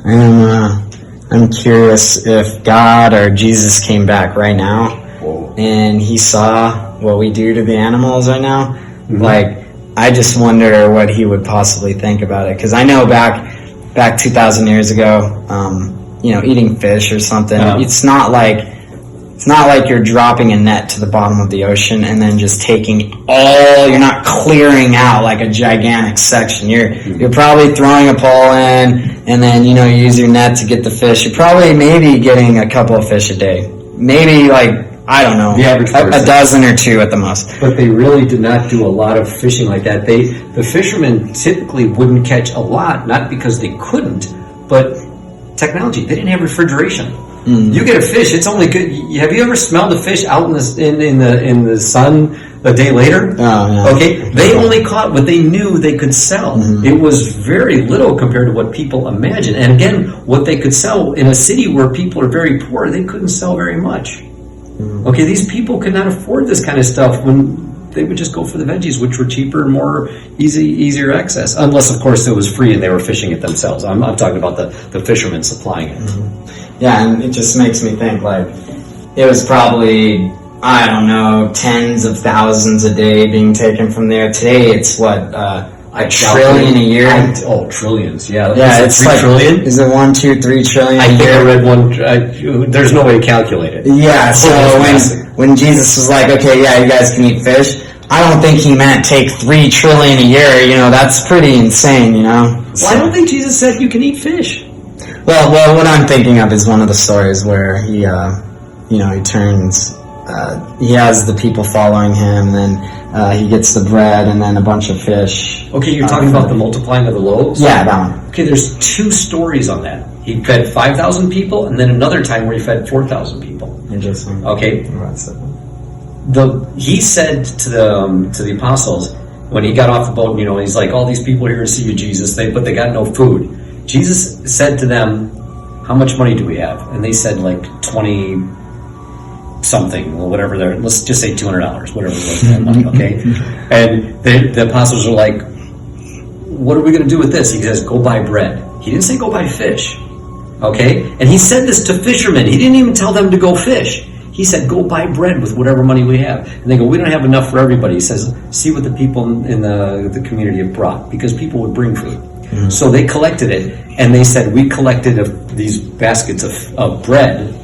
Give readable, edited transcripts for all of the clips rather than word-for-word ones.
I'm curious if God or Jesus came back right now and he saw what we do to the animals right now. Mm-hmm. Like, I just wonder what he would possibly think about it. Because I know back 2,000 years ago, eating fish or something, it's not like you're dropping a net to the bottom of the ocean and then just you're not clearing out like a gigantic section. You're probably throwing a pole in, and then, you use your net to get the fish. You're probably maybe getting a couple of fish a day. Maybe I don't know, the average person. A dozen or two at the most. But they really did not do a lot of fishing like that. The fishermen typically wouldn't catch a lot, not because they couldn't, but technology. They didn't have refrigeration. Mm. You get a fish, it's only good. Have you ever smelled a fish out in the sun a day later? Oh, yeah. Okay, they only caught what they knew they could sell. Mm-hmm. It was very little compared to what people imagine. And again, what they could sell in a city where people are very poor, they couldn't sell very much. Mm-hmm. Okay, these people could not afford this kind of stuff when they would just go for the veggies, which were cheaper and more easier access. Unless, of course, it was free and they were fishing it themselves. I'm talking about the fishermen supplying it. Mm-hmm. Yeah, and it just makes me think, it was probably, I don't know, tens of thousands a day being taken from there. Today, it's a trillion a year? Trillions, yeah. Yeah, it's 3 trillion? Is it 1, 2, 3 trillion I think I read one, there's no way to calculate it. Yeah, so when Jesus was like, okay, yeah, you guys can eat fish, I don't think he meant take 3 trillion a year, that's pretty insane, Well, I don't think Jesus said you can eat fish. Well, what I'm thinking of is one of the stories where he turns, he has the people following him, and then he gets the bread and then a bunch of fish. Okay, you're talking about the multiplying of the loaves? Yeah, that one. Okay, there's 2 stories on that. He fed 5,000 people, and then another time where he fed 4,000 people. Interesting. Okay. He said to the apostles when he got off the boat, he's like, all these people are here to see you, Jesus, but they got no food. Jesus said to them, how much money do we have? And they said 20 something, or whatever. Let's just say $200, whatever it was, that money, okay? And the apostles are like, what are we going to do with this? He says, go buy bread. He didn't say go buy fish, okay? And he said this to fishermen. He didn't even tell them to go fish. He said, go buy bread with whatever money we have. And they go, we don't have enough for everybody. He says, see what the people in the community have brought, because people would bring food. Mm-hmm. So they collected it, and they said, we collected these baskets of bread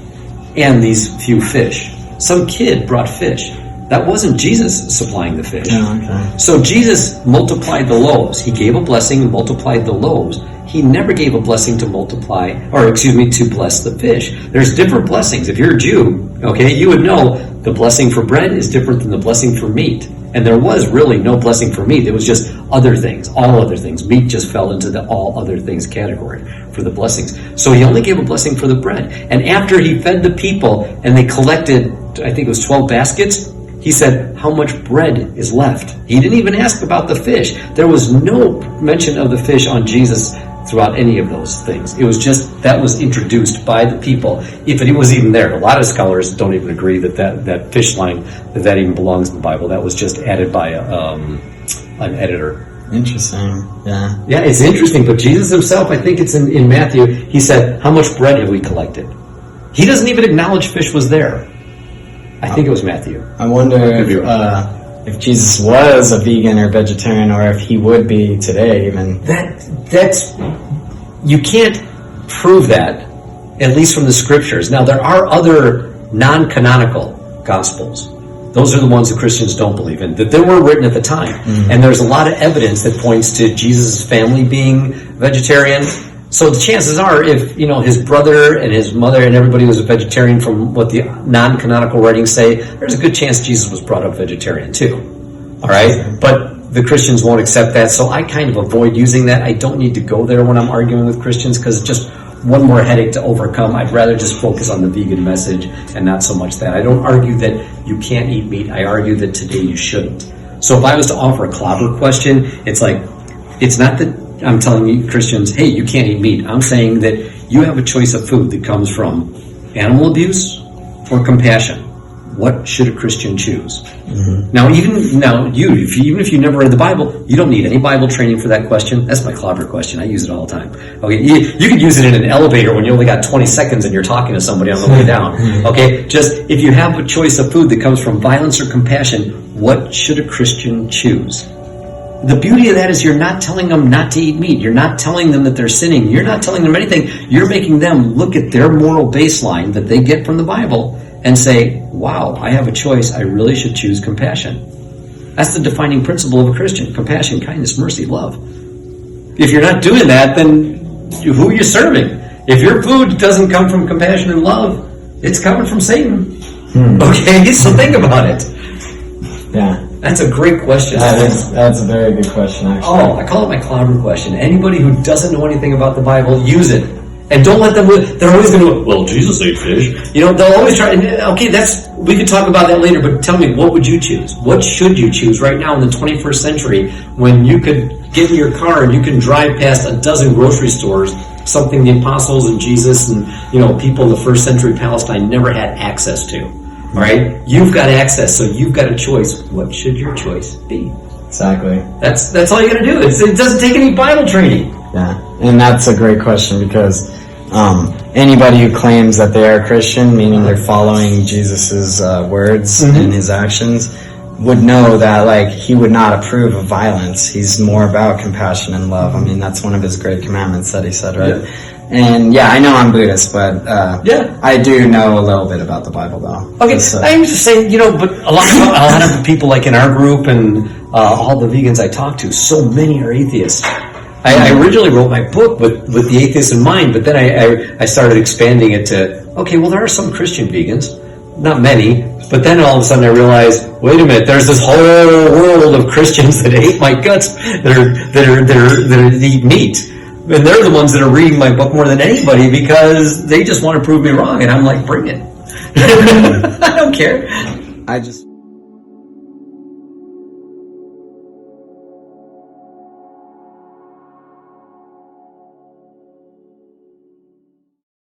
and these few fish. Some kid brought fish. That wasn't Jesus supplying the fish. Oh, okay. So Jesus multiplied the loaves. He gave a blessing and multiplied the loaves. He never gave a blessing to to bless the fish. There's different blessings. If you're a Jew, okay, you would know the blessing for bread is different than the blessing for meat. And there was really no blessing for meat. It was just other things, all other things. Meat just fell into the all other things category for the blessings. So he only gave a blessing for the bread. And after he fed the people and they collected, I think it was 12 baskets, he said, how much bread is left? He didn't even ask about the fish. There was no mention of the fish on Jesus throughout any of those things. It was just, that was introduced by the people, if it was even there. A lot of scholars don't even agree that fish line, that even belongs in the Bible. That was just added by an editor. Interesting, yeah. Yeah, it's interesting, but Jesus himself, I think it's in Matthew, he said, how much bread have we collected? He doesn't even acknowledge fish was there. I think it was Matthew. I wonder if Jesus was a vegan or vegetarian, or if he would be today even. That's you can't prove that, at least from the scriptures. Now, there are other non-canonical gospels. Those are the ones that Christians don't believe in, that they were written at the time. Mm-hmm. And there's a lot of evidence that points to Jesus' family being vegetarian. So the chances are, if his brother and his mother and everybody was a vegetarian from what the non-canonical writings say, there's a good chance Jesus was brought up vegetarian too. All right? But the Christians won't accept that, so I kind of avoid using that. I don't need to go there when I'm arguing with Christians, because it's just one more headache to overcome. I'd rather just focus on the vegan message and not so much that. I don't argue that you can't eat meat. I argue that today you shouldn't. So if I was to offer a clobber question, it's not that I'm telling you Christians, hey, you can't eat meat. I'm saying that you have a choice of food that comes from animal abuse or compassion. what should a Christian choose? Now, even if you never read the Bible, you don't need any Bible training for that question. That's my clobber question. I use it all the time. Okay, you could use it in an elevator when you only got 20 seconds and you're talking to somebody on the way down. Okay, just if you have a choice of food that comes from violence or compassion, what should a Christian choose? The beauty of that is you're not telling them not to eat meat. You're not telling them that they're sinning. You're not telling them anything. You're making them look at their moral baseline that they get from the Bible and say, wow, I have a choice. I really should choose compassion. That's the defining principle of a Christian. Compassion, kindness, mercy, love. If you're not doing that, then who are you serving? If your food doesn't come from compassion and love, it's coming from Satan. Okay, so think about it. Yeah. That's a great question. That's a very good question, actually. Oh, I call it my clobber question. Anybody who doesn't know anything about the Bible, use it. And don't let them, they're always going to, well, Jesus ate fish. You know, they'll always try, okay, we could talk about that later, but tell me, what would you choose? What should you choose right now in the 21st century when you could get in your car and you can drive past a dozen grocery stores, something the apostles and Jesus and, people in the first century Palestine never had access to? All right? You've got access, so you've got a choice. What should your choice be? Exactly. That's all you got to do. It doesn't take any Bible training. Yeah, and that's a great question because anybody who claims that they are Christian, meaning they're following Jesus's words and his actions, would know that he would not approve of violence. He's more about compassion and love. I mean, that's one of his great commandments that he said, right? Yeah. And I know I'm Buddhist, but I do know a little bit about the Bible, though. Okay, I'm just saying, but a lot of the people in our group and all the vegans I talk to, so many are atheists. I originally wrote my book with the atheists in mind, but then I started expanding it to, okay, well, there are some Christian vegans, not many, but then all of a sudden I realized, wait a minute, there's this whole world of Christians that hate my guts, that eat meat. And they're the ones that are reading my book more than anybody because they just want to prove me wrong. And I'm like, bring it. I don't care. I just...